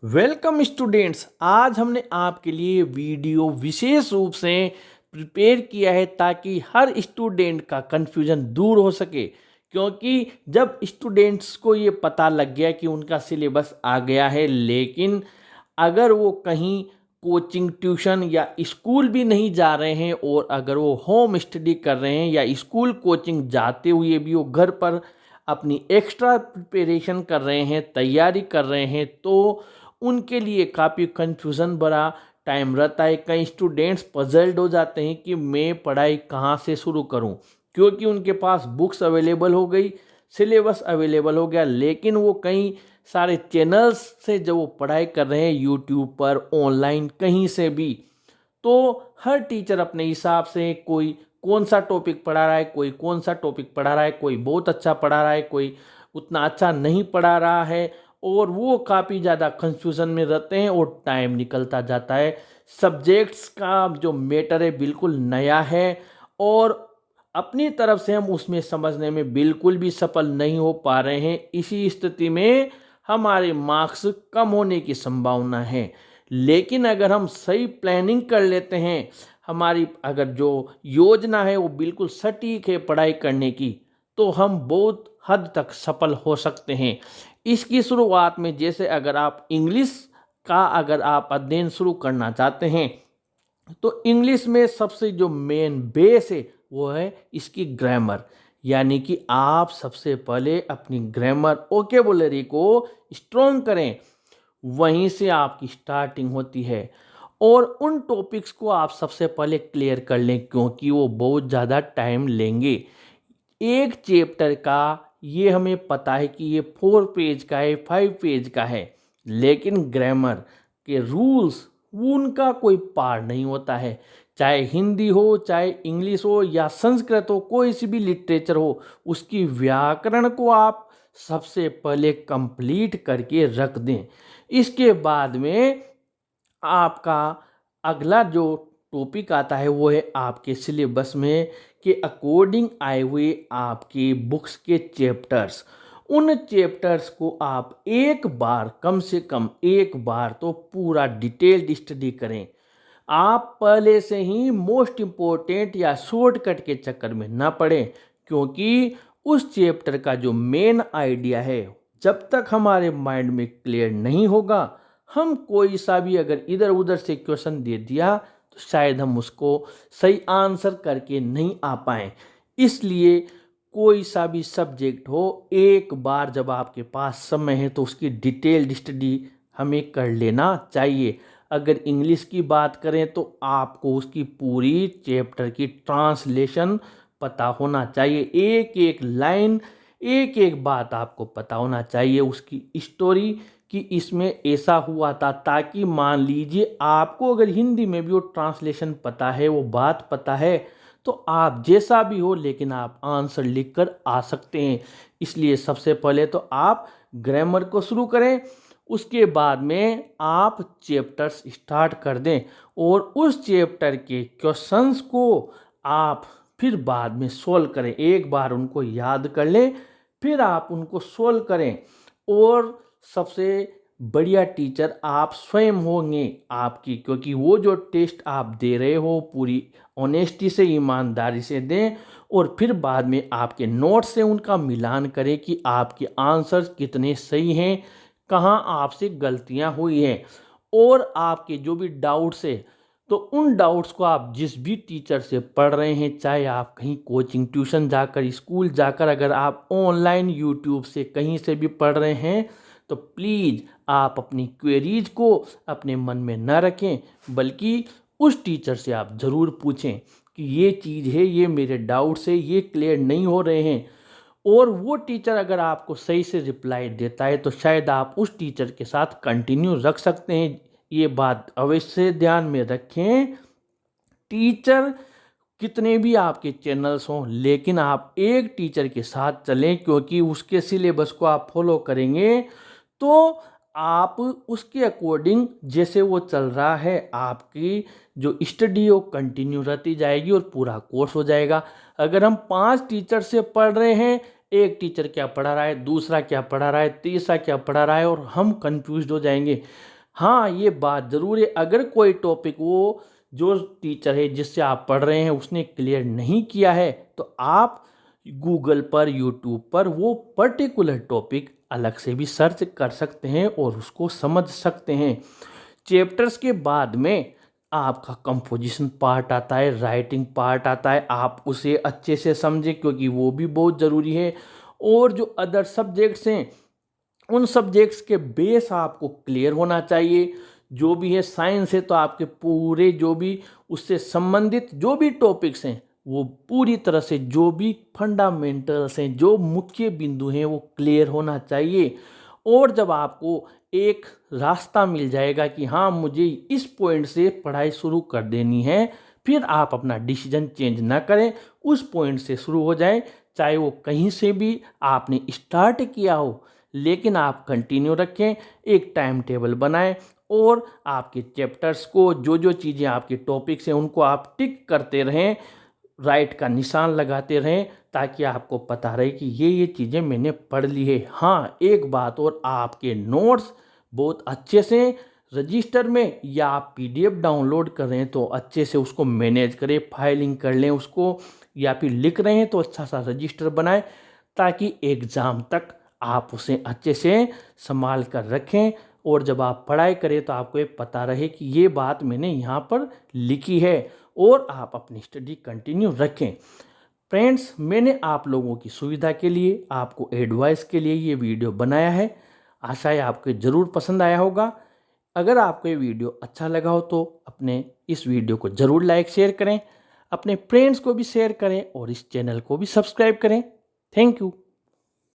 Welcome students. आज हमने आपके लिए वीडियो विशेष रूप से प्रिपेयर किया है ताकि हर स्टूडेंट का कन्फ्यूजन दूर हो सके। क्योंकि जब स्टूडेंट्स को ये पता लग गया कि उनका सिलेबस आ गया है, लेकिन अगर वो कहीं कोचिंग ट्यूशन या स्कूल भी नहीं जा रहे हैं और अगर वो होम स्टडी कर रहे हैं या स्कूल कोचिंग जाते हुए भी वो घर पर अपनी एक्स्ट्रा प्रिपरेशन कर रहे हैं, तैयारी कर रहे हैं, तो उनके लिए काफ़ी कन्फ्यूज़न भरा टाइम रहता है। कई स्टूडेंट्स पजल्ड हो जाते हैं कि मैं पढ़ाई कहाँ से शुरू करूँ, क्योंकि उनके पास बुक्स अवेलेबल हो गई, सिलेबस अवेलेबल हो गया, लेकिन वो कई सारे चैनल्स से जब वो पढ़ाई कर रहे हैं, यूट्यूब पर, ऑनलाइन, कहीं से भी, तो हर टीचर अपने हिसाब से कोई कौन सा टॉपिक पढ़ा रहा है, कोई कौन सा टॉपिक पढ़ा रहा है, कोई बहुत अच्छा पढ़ा रहा है, कोई उतना अच्छा नहीं पढ़ा रहा है, और वो काफ़ी ज़्यादा कंफ्यूजन में रहते हैं और टाइम निकलता जाता है। सब्जेक्ट्स का जो मैटर है बिल्कुल नया है और अपनी तरफ से हम उसमें समझने में बिल्कुल भी सफल नहीं हो पा रहे हैं। इसी स्थिति में हमारे मार्क्स कम होने की संभावना है। लेकिन अगर हम सही प्लानिंग कर लेते हैं, हमारी अगर जो योजना है वो बिल्कुल सटीक है पढ़ाई करने की, तो हम बहुत हद तक सफल हो सकते हैं। इसकी शुरुआत में जैसे अगर आप इंग्लिश का अगर आप अध्ययन शुरू करना चाहते हैं, तो इंग्लिश में सबसे जो मेन बेस है वो है इसकी ग्रामर। यानी कि आप सबसे पहले अपनी ग्रामर वोकेबुलरी को स्ट्रॉन्ग करें, वहीं से आपकी स्टार्टिंग होती है। और उन टॉपिक्स को आप सबसे पहले क्लियर कर लें, क्योंकि वो बहुत ज़्यादा टाइम लेंगे। एक चैप्टर का ये हमें पता है कि ये 4 पेज का है, 5 पेज का है, लेकिन ग्रामर के रूल्स उनका कोई पार नहीं होता है। चाहे हिंदी हो, चाहे इंग्लिश हो या संस्कृत हो, कोई सी भी लिटरेचर हो, उसकी व्याकरण को आप सबसे पहले कंप्लीट करके रख दें। इसके बाद में आपका अगला जो टॉपिक आता है वो है आपके सिलेबस में के अकॉर्डिंग आए हुए आपके बुक्स के चैप्टर्स। उन चैप्टर्स को आप एक बार, कम से कम एक बार तो पूरा डिटेल्ड स्टडी करें। आप पहले से ही मोस्ट इम्पोर्टेंट या शॉर्टकट के चक्कर में ना पड़ें, क्योंकि उस चैप्टर का जो मेन आइडिया है जब तक हमारे माइंड में क्लियर नहीं होगा, हम कोई सा भी अगर इधर उधर से क्वेश्चन दे दिया तो शायद हम उसको सही आंसर करके नहीं आ पाए। इसलिए कोई सा भी सब्जेक्ट हो, एक बार जब आपके पास समय है तो उसकी डिटेल्ड स्टडी हमें कर लेना चाहिए। अगर इंग्लिश की बात करें तो आपको उसकी पूरी चैप्टर की ट्रांसलेशन पता होना चाहिए, एक एक लाइन, एक एक बात आपको पता होना चाहिए, उसकी स्टोरी कि इसमें ऐसा हुआ था, ताकि मान लीजिए आपको अगर हिंदी में भी वो ट्रांसलेशन पता है, वो बात पता है, तो आप जैसा भी हो लेकिन आप आंसर लिखकर आ सकते हैं। इसलिए सबसे पहले तो आप ग्रामर को शुरू करें, उसके बाद में आप चैप्टर्स स्टार्ट कर दें और उस चैप्टर के क्वेश्चंस को आप फिर बाद में सोल्व करें। एक बार उनको याद कर लें, फिर आप उनको सोल्व करें। और सबसे बढ़िया टीचर आप स्वयं होंगे आपकी, क्योंकि वो जो टेस्ट आप दे रहे हो पूरी ऑनेस्टी से, ईमानदारी से दें, और फिर बाद में आपके नोट्स से उनका मिलान करें कि आपके आंसर्स कितने सही हैं, कहाँ आपसे गलतियाँ हुई हैं। और आपके जो भी डाउट्स है, तो उन डाउट्स को आप जिस भी टीचर से पढ़ रहे हैं, चाहे आप कहीं कोचिंग ट्यूशन जाकर, स्कूल जाकर, अगर आप ऑनलाइन यूट्यूब से कहीं से भी पढ़ रहे हैं, तो प्लीज़ आप अपनी क्वेरीज को अपने मन में न रखें, बल्कि उस टीचर से आप ज़रूर पूछें कि ये चीज़ है, ये मेरे डाउट्स है, ये क्लियर नहीं हो रहे हैं। और वो टीचर अगर आपको सही से रिप्लाई देता है तो शायद आप उस टीचर के साथ कंटिन्यू रख सकते हैं। ये बात अवश्य ध्यान में रखें, टीचर कितने भी आपके चैनल्स हों, लेकिन आप एक टीचर के साथ चलें, क्योंकि उसके सिलेबस को आप फॉलो करेंगे तो आप उसके अकॉर्डिंग जैसे वो चल रहा है, आपकी जो स्टडी हो कंटिन्यू रहती जाएगी और पूरा कोर्स हो जाएगा। अगर हम 5 टीचर से पढ़ रहे हैं, एक टीचर क्या पढ़ा रहा है, दूसरा क्या पढ़ा रहा है, तीसरा क्या पढ़ा रहा है, और हम कंफ्यूज हो जाएंगे। हाँ, ये बात ज़रूर है, अगर कोई टॉपिक वो जो टीचर है जिससे आप पढ़ रहे हैं उसने क्लियर नहीं किया है, तो आप गूगल पर, यूट्यूब पर वो पर्टिकुलर टॉपिक अलग से भी सर्च कर सकते हैं और उसको समझ सकते हैं। चैप्टर्स के बाद में आपका कंपोजिशन पार्ट आता है, राइटिंग पार्ट आता है, आप उसे अच्छे से समझें क्योंकि वो भी बहुत ज़रूरी है। और जो अदर सब्जेक्ट्स हैं उन सब्जेक्ट्स के बेस आपको क्लियर होना चाहिए। जो भी है साइंस है तो आपके पूरे जो भी उससे संबंधित जो भी टॉपिक्स हैं वो पूरी तरह से, जो भी फंडामेंटल्स हैं, जो मुख्य बिंदु हैं वो क्लियर होना चाहिए। और जब आपको एक रास्ता मिल जाएगा कि हाँ मुझे इस पॉइंट से पढ़ाई शुरू कर देनी है, फिर आप अपना डिसीजन चेंज ना करें, उस पॉइंट से शुरू हो जाएं। चाहे वो कहीं से भी आपने स्टार्ट किया हो, लेकिन आप कंटिन्यू रखें, एक टाइम टेबल बनाएं और आपके चैप्टर्स को, जो जो चीज़ें आपके टॉपिक्स हैं उनको आप टिक करते रहें, राइट का निशान लगाते रहें, ताकि आपको पता रहे कि ये चीज़ें मैंने पढ़ ली है। हाँ, एक बात और, आपके नोट्स बहुत अच्छे से रजिस्टर में या आप पीडीएफ डाउनलोड कर रहे हैं तो अच्छे से उसको मैनेज करें, फाइलिंग कर लें उसको, या फिर लिख रहे हैं तो अच्छा सा रजिस्टर बनाएं ताकि एग्ज़ाम तक आप उसे अच्छे से संभाल कर रखें। और जब आप पढ़ाई करें तो आपको ये पता रहे कि ये बात मैंने यहाँ पर लिखी है, और आप अपनी स्टडी कंटिन्यू रखें। फ्रेंड्स, मैंने आप लोगों की सुविधा के लिए, आपको एडवाइस के लिए ये वीडियो बनाया है। आशा है आपको ज़रूर पसंद आया होगा। अगर आपको ये वीडियो अच्छा लगा हो तो अपने इस वीडियो को ज़रूर लाइक शेयर करें, अपने फ्रेंड्स को भी शेयर करें और इस चैनल को भी सब्सक्राइब करें। Thank you.